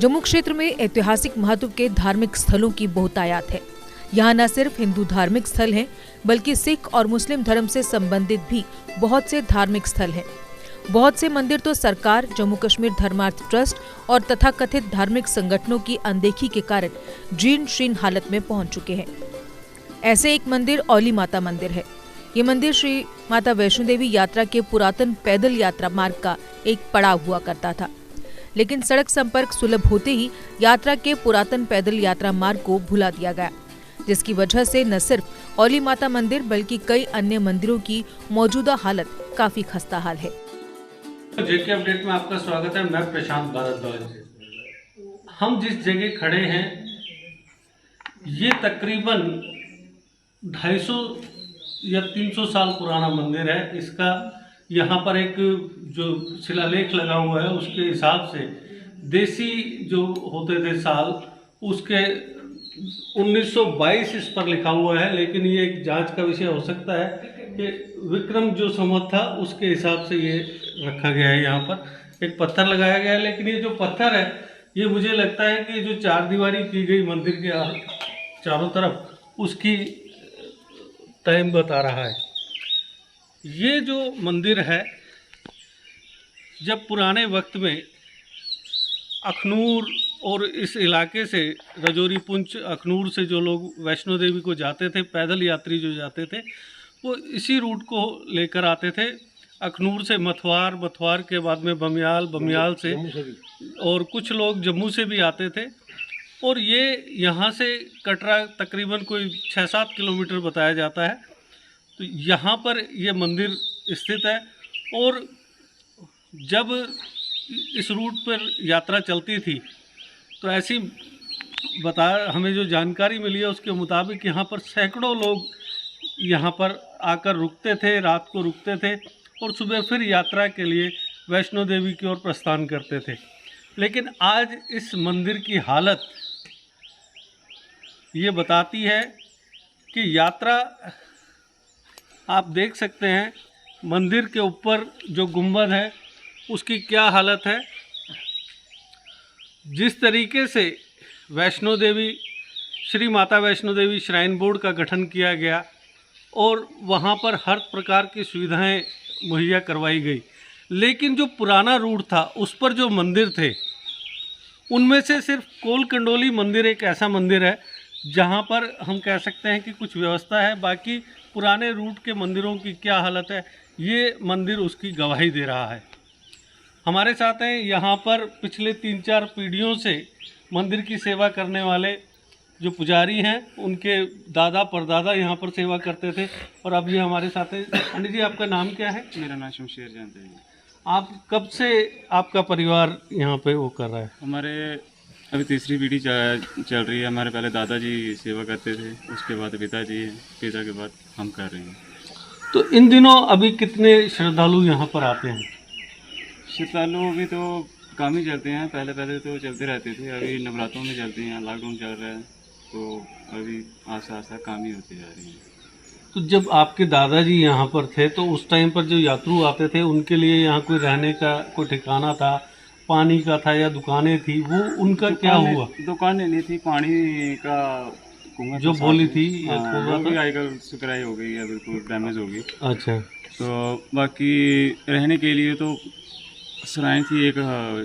जम्मू क्षेत्र में ऐतिहासिक महत्व के धार्मिक स्थलों की बहुतायत है। यहाँ न सिर्फ हिंदू धार्मिक स्थल हैं, बल्कि सिख और मुस्लिम धर्म से संबंधित भी बहुत से धार्मिक स्थल हैं। बहुत से मंदिर तो सरकार, जम्मू कश्मीर धर्मार्थ ट्रस्ट और तथाकथित धार्मिक संगठनों की अनदेखी के कारण जीर्ण शीर्ण हालत में पहुंच चुके हैं। ऐसे एक मंदिर औली माता मंदिर है। ये मंदिर श्री माता वैष्णो देवी यात्रा के पुरातन पैदल यात्रा मार्ग का एक पड़ाव हुआ करता था, लेकिन सड़क संपर्क सुलभ होते ही यात्रा के पुरातन पैदल यात्रा मार्ग को भुला दिया गया, जिसकी वजह से न सिर्फ औली माता मंदिर बल्कि कई अन्य मंदिरों की मौजूदा हालत काफी खस्ताहाल है। जेके अपडेट में आपका स्वागत है। मैं प्रशांत भारद्वाज। हम जिस जगह खड़े हैं ये तकरीबन 250 या 300 साल पुराना मंदिर है। इसका यहाँ पर एक जो शिलालेख लगा हुआ है उसके हिसाब से देसी जो होते थे साल उसके 1922 इस पर लिखा हुआ है, लेकिन ये एक जांच का विषय हो सकता है कि विक्रम जो संवत था उसके हिसाब से ये रखा गया है। यहाँ पर एक पत्थर लगाया गया है, लेकिन ये जो पत्थर है ये मुझे लगता है कि जो चार दीवारी की गई मंदिर के चारों तरफ उसकी टाइम बता रहा है। ये जो मंदिर है जब पुराने वक्त में अखनूर और इस इलाके से रजौरी पुंछ अखनूर से जो लोग वैष्णो देवी को जाते थे, पैदल यात्री जो जाते थे वो इसी रूट को लेकर आते थे। अखनूर से मथवार, मथवार के बाद में बमियाल, बमियाल से और कुछ लोग जम्मू से भी आते थे। और ये यहाँ से कटरा तकरीबन कोई 6-7 किलोमीटर बताया जाता है। तो यहाँ पर ये मंदिर स्थित है। और जब इस रूट पर यात्रा चलती थी तो ऐसी हमें जो जानकारी मिली है उसके मुताबिक यहाँ पर सैकड़ों लोग यहाँ पर आकर रुकते थे, रात को रुकते थे और सुबह फिर यात्रा के लिए वैष्णो देवी की ओर प्रस्थान करते थे। लेकिन आज इस मंदिर की हालत ये बताती है कि यात्रा आप देख सकते हैं मंदिर के ऊपर जो गुंबद है उसकी क्या हालत है। जिस तरीके से वैष्णो देवी श्री माता वैष्णो देवी श्राइन बोर्ड का गठन किया गया और वहाँ पर हर प्रकार की सुविधाएं मुहैया करवाई गई, लेकिन जो पुराना रूट था उस पर जो मंदिर थे उनमें से सिर्फ कोल कंडोली मंदिर एक ऐसा मंदिर है जहाँ पर हम कह सकते हैं कि कुछ व्यवस्था है। बाकी पुराने रूट के मंदिरों की क्या हालत है ये मंदिर उसकी गवाही दे रहा है। हमारे साथ हैं यहाँ पर पिछले 3-4 पीढ़ियों से मंदिर की सेवा करने वाले जो पुजारी हैं, उनके दादा परदादा यहाँ पर सेवा करते थे और अब ये हमारे साथ हैं। पंडित जी, आपका नाम क्या है? मेरा नाम शमशेर जानते हैं। आप कब से आपका परिवार यहाँ पे वो कर रहा है? हमारे अभी तीसरी पीढ़ी चल रही है। हमारे पहले दादाजी सेवा करते थे, उसके बाद पिताजी हैं, पिता के बाद हम कर रहे हैं। तो इन दिनों अभी कितने श्रद्धालु यहाँ पर आते हैं? श्रद्धालु अभी तो कम ही चलते हैं, पहले तो चलते रहते थे, अभी नवरात्रों में चलते हैं, लॉकडाउन चल रहा है तो अभी आस्ता आस्ता कम ही होते जा रहे हैं। तो जब आपके दादाजी यहाँ पर थे तो उस टाइम पर जो यात्रु आते थे उनके लिए यहाँ कोई रहने का कोई ठिकाना था, पानी का था या दुकानें थी, वो उनका क्या हुआ? दुकानें नहीं थी, पानी का कुआं जो बोली थी आजकल सुकराई हो गई है, बिल्कुल डैमेज हो गई। अच्छा। तो बाकी रहने के लिए तो सराय थी, एक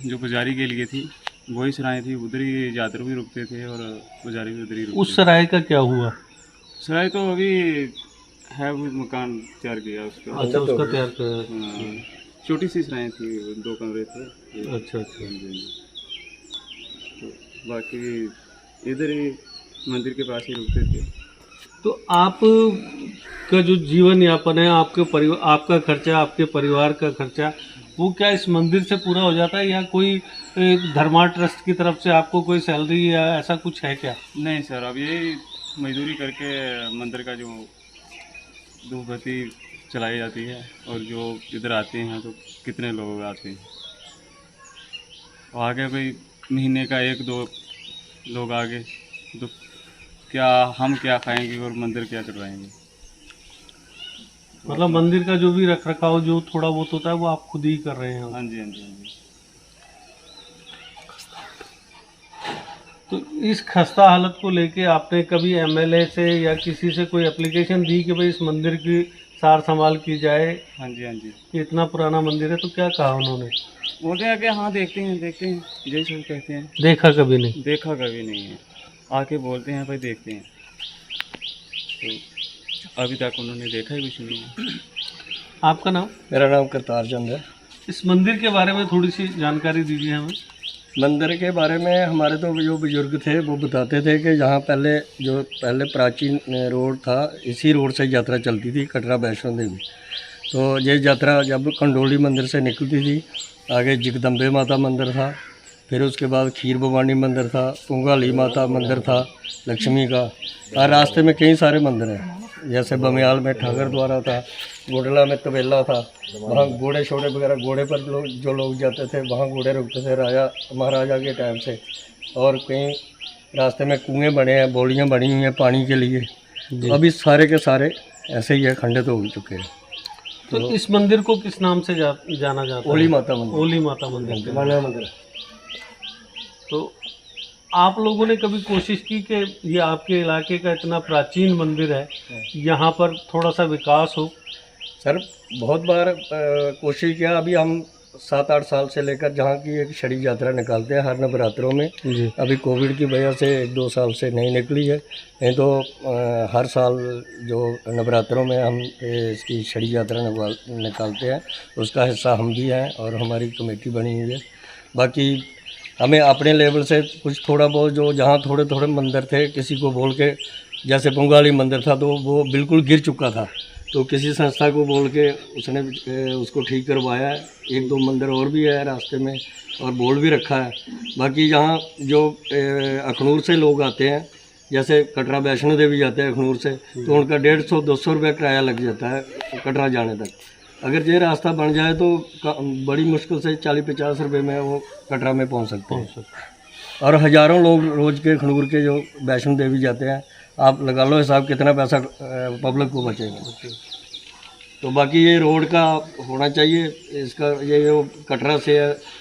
जो पुजारी के लिए थी वही सराय थी, उधर ही यात्रु भी रुकते थे और पुजारी भी उधर ही रुकते। उस सराय का क्या हुआ? सराय तो अभी है, वो मकान तैयार किया उसका। अच्छा, उसका तैयार किया। छोटी सी सराय थी, 2 कमरे थे। अच्छा अच्छा। तो बाकी इधर ही मंदिर के पास ही रुकते थे। तो आप का जो जीवन यापन है, आपके परिवार, आपका खर्चा, आपके परिवार का खर्चा, वो क्या इस मंदिर से पूरा हो जाता है या कोई धर्मा ट्रस्ट की तरफ से आपको कोई सैलरी या ऐसा कुछ है क्या? नहीं सर, अब ये मजदूरी करके मंदिर का जो धूपबत्ती चलाई जाती है और जो इधर आते हैं तो कितने लोग आते हैं, आगे कोई महीने का 1-2 लोग आगे तो क्या हम क्या खाएंगे और मंदिर क्या करवाएंगे। मतलब मंदिर का जो भी रख रखाव जो थोड़ा बहुत होता है वो आप खुद ही कर रहे हैं? हाँ जी, हाँ जी, हाँ जी। तो इस खस्ता हालत को लेके आपने कभी एमएलए से या किसी से कोई एप्लीकेशन दी कि भाई इस मंदिर की सार संभाल की जाए? हाँ जी, हाँ जी। कि इतना पुराना मंदिर है, तो क्या कहा उन्होंने? बोलते हैं कि हाँ देखते हैं यही सब कहते हैं। देखा कभी नहीं? देखा कभी नहीं है, आके बोलते हैं भाई देखते हैं, तो अभी तक उन्होंने देखा ही कुछ नहीं है। आपका नाम? मेरा नाम करतार चंद है। इस मंदिर के बारे में थोड़ी सी जानकारी दीजिए हमें। मंदिर के बारे में हमारे तो जो बुजुर्ग थे वो बताते थे कि यहाँ पहले प्राचीन रोड था, इसी रोड से यात्रा चलती थी कटरा वैष्णो देवी। तो ये यात्रा जब कंडोली मंदिर से निकलती थी, आगे जगदम्बे माता मंदिर था, फिर उसके बाद खीर भवानी मंदिर था, पुंगाली माता मंदिर था, लक्ष्मी का, और रास्ते में कई सारे मंदिर हैं। जैसे बमियाल में ठाकर द्वारा था, गोडला में तबेला था, वहाँ घोड़े छोड़े वगैरह, घोड़े पर जो लोग जाते थे वहाँ घोड़े रुकते थे राजा महाराजा के टाइम से। और कहीं रास्ते में कुएं बने हैं, बोलियाँ बनी हुई हैं पानी के लिए। अभी सारे के सारे ऐसे ही है, खंडित हो चुके हैं। तो इस मंदिर को किस नाम से जाना जाता है? ओली माता मंदिर। ओली माता मंदिर। मंदिर। तो आप लोगों ने कभी कोशिश की कि ये आपके इलाके का इतना प्राचीन मंदिर है, यहाँ पर थोड़ा सा विकास हो? सर बहुत बार कोशिश किया। अभी हम 7-8 साल से लेकर जहाँ की एक छड़ी यात्रा निकालते हैं हर नवरात्रों में। जी। अभी कोविड की वजह से 1-2 साल से नहीं निकली है, नहीं तो हर साल जो नवरात्रों में हम इसकी छड़ी यात्रा निकालते हैं, उसका हिस्सा हम भी हैं और हमारी कमेटी बनी हुई है। बाकी हमें अपने लेवल से कुछ थोड़ा बहुत जो जहाँ थोड़े थोड़े मंदिर थे, किसी को बोल के, जैसे पुंगाली मंदिर था तो वो बिल्कुल गिर चुका था, तो किसी संस्था को बोल के उसने उसको ठीक करवाया है। 1-2 मंदिर और भी है रास्ते में और बोर्ड भी रखा है। बाकी यहाँ जो अखनूर से लोग आते हैं, जैसे कटरा वैष्णो देवी जाते हैं अखनूर से, तो उनका 150-200 रुपये किराया लग जाता है कटरा जाने तक। अगर ये रास्ता बन जाए तो बड़ी मुश्किल से 40-50 रुपये में वो कटरा में पहुंच सकते हैं। और हज़ारों लोग रोज़ के अखनूर के जो वैष्णो देवी जाते हैं, आप लगा लो हिसाब कितना पैसा पब्लिक को बचेगा। तो बाकी ये रोड का होना चाहिए, इसका ये जो कटरा से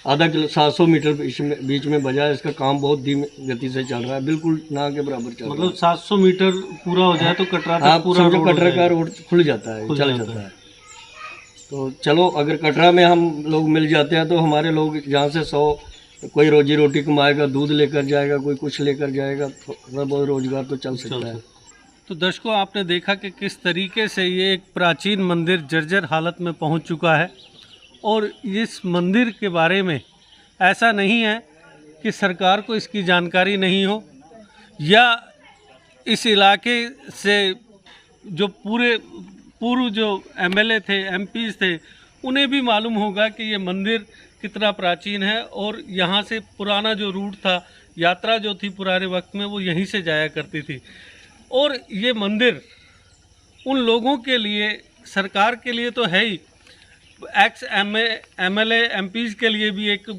आधा किलो 700 मीटर बीच में बजा है, इसका काम बहुत धीमी गति से चल रहा है, बिल्कुल ना के बराबर चल रहा है। मतलब 700 मीटर पूरा हो जाए तो कटरा तक पूरा समझो कटरा का रोड खुल जाता है, चल जाता है। तो चलो अगर कटरा में हम लोग मिल जाते हैं तो हमारे लोग जहाँ से 100 कोई रोजी रोटी कमाएगा, दूध लेकर जाएगा, कोई कुछ लेकर जाएगा, थोड़ा बहुत रोजगार तो चल सकता है। तो दर्शकों, आपने देखा कि किस तरीके से ये एक प्राचीन मंदिर जर्जर हालत में पहुंच चुका है। और इस मंदिर के बारे में ऐसा नहीं है कि सरकार को इसकी जानकारी नहीं हो, या इस इलाके से जो पूर्व जो एमएलए थे, एमपीज़ थे, उन्हें भी मालूम होगा कि ये मंदिर कितना प्राचीन है। और यहाँ से पुराना जो रूट था, यात्रा जो थी पुराने वक्त में, वो यहीं से जाया करती थी। और ये मंदिर उन लोगों के लिए, सरकार के लिए तो है ही, एक्स एमएलए एमपीज़ के लिए भी एक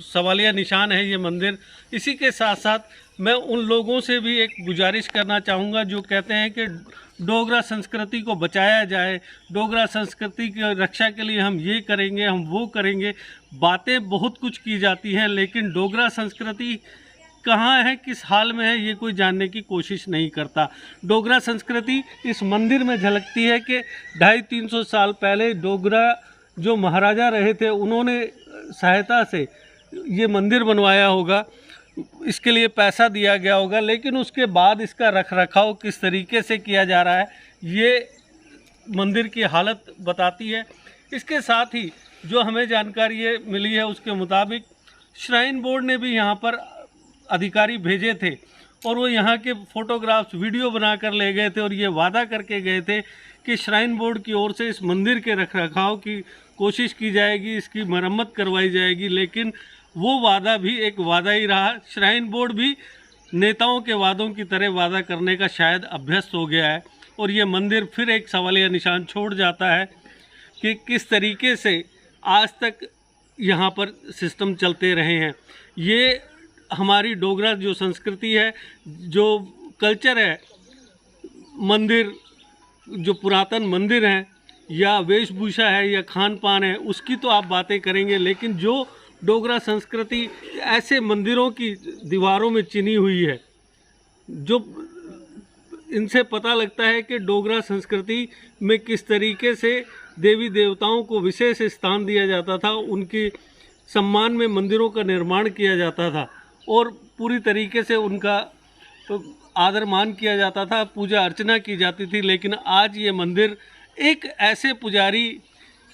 सवालिया निशान है ये मंदिर। इसी के साथ साथ मैं उन लोगों से भी एक गुजारिश करना चाहूँगा जो कहते हैं कि डोगरा संस्कृति को बचाया जाए, डोगरा संस्कृति की रक्षा के लिए हम ये करेंगे, हम वो करेंगे। बातें बहुत कुछ की जाती हैं, लेकिन डोगरा संस्कृति कहाँ है, किस हाल में है, ये कोई जानने की कोशिश नहीं करता। डोगरा संस्कृति इस मंदिर में झलकती है कि 250-300 साल पहले डोगरा जो महाराजा रहे थे, उन्होंने सहायता से ये मंदिर बनवाया होगा, इसके लिए पैसा दिया गया होगा, लेकिन उसके बाद इसका रखरखाव किस तरीके से किया जा रहा है, ये मंदिर की हालत बताती है। इसके साथ ही जो हमें जानकारी मिली है, उसके मुताबिक श्राइन बोर्ड ने भी यहाँ पर अधिकारी भेजे थे और वो यहाँ के फ़ोटोग्राफ्स, वीडियो बनाकर ले गए थे और ये वादा करके गए थे कि श्राइन बोर्ड की ओर से इस मंदिर के रखरखाव की कोशिश की जाएगी, इसकी मरम्मत करवाई जाएगी। लेकिन वो वादा भी एक वादा ही रहा। श्राइन बोर्ड भी नेताओं के वादों की तरह वादा करने का शायद अभ्यस्त हो गया है और ये मंदिर फिर एक सवालिया निशान छोड़ जाता है कि किस तरीके से आज तक यहाँ पर सिस्टम चलते रहे हैं। ये हमारी डोगरा जो संस्कृति है, जो कल्चर है, मंदिर जो पुरातन मंदिर हैं, या वेशभूषा है, या खान पान है, उसकी तो आप बातें करेंगे, लेकिन जो डोगरा संस्कृति ऐसे मंदिरों की दीवारों में चिनी हुई है जो इनसे पता लगता है कि डोगरा संस्कृति में किस तरीके से देवी देवताओं को विशेष स्थान दिया जाता था, उनके सम्मान में मंदिरों का निर्माण किया जाता था और पूरी तरीके से उनका आदर मान किया जाता था, पूजा अर्चना की जाती थी। लेकिन आज ये मंदिर एक ऐसे पुजारी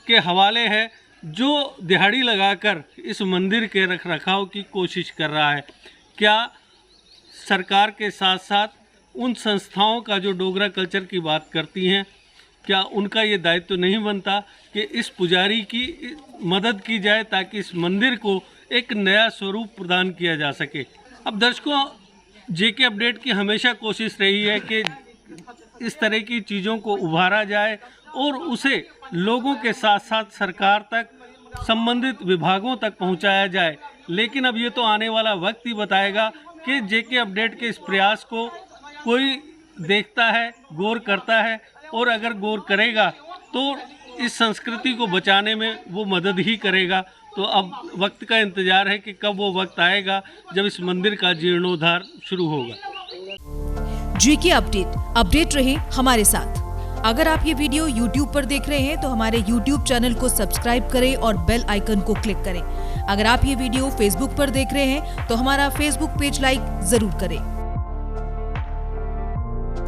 के हवाले है जो दिहाड़ी लगाकर इस मंदिर के रखरखाव की कोशिश कर रहा है। क्या सरकार के साथ साथ उन संस्थाओं का जो डोगरा कल्चर की बात करती हैं, क्या उनका ये दायित्व नहीं बनता कि इस पुजारी की मदद की जाए ताकि इस मंदिर को एक नया स्वरूप प्रदान किया जा सके। अब दर्शकों, जेके अपडेट की हमेशा कोशिश रही है कि इस तरह की चीज़ों को उभारा जाए और उसे लोगों के साथ साथ सरकार तक, संबंधित विभागों तक पहुंचाया जाए। लेकिन अब ये तो आने वाला वक्त ही बताएगा कि जेके अपडेट के इस प्रयास को कोई देखता है, गौर करता है, और अगर गौर करेगा तो इस संस्कृति को बचाने में वो मदद ही करेगा। तो अब वक्त का इंतज़ार है कि कब वो वक्त आएगा जब इस मंदिर का जीर्णोद्धार शुरू होगा। जेके अपडेट रहे हमारे साथ। अगर आप ये वीडियो YouTube पर देख रहे हैं तो हमारे YouTube चैनल को सब्सक्राइब करें और बेल आइकन को क्लिक करें। अगर आप ये वीडियो Facebook पर देख रहे हैं तो हमारा Facebook पेज लाइक जरूर करें।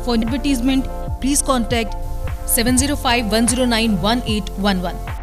For advertisement, please contact 705-109-1811.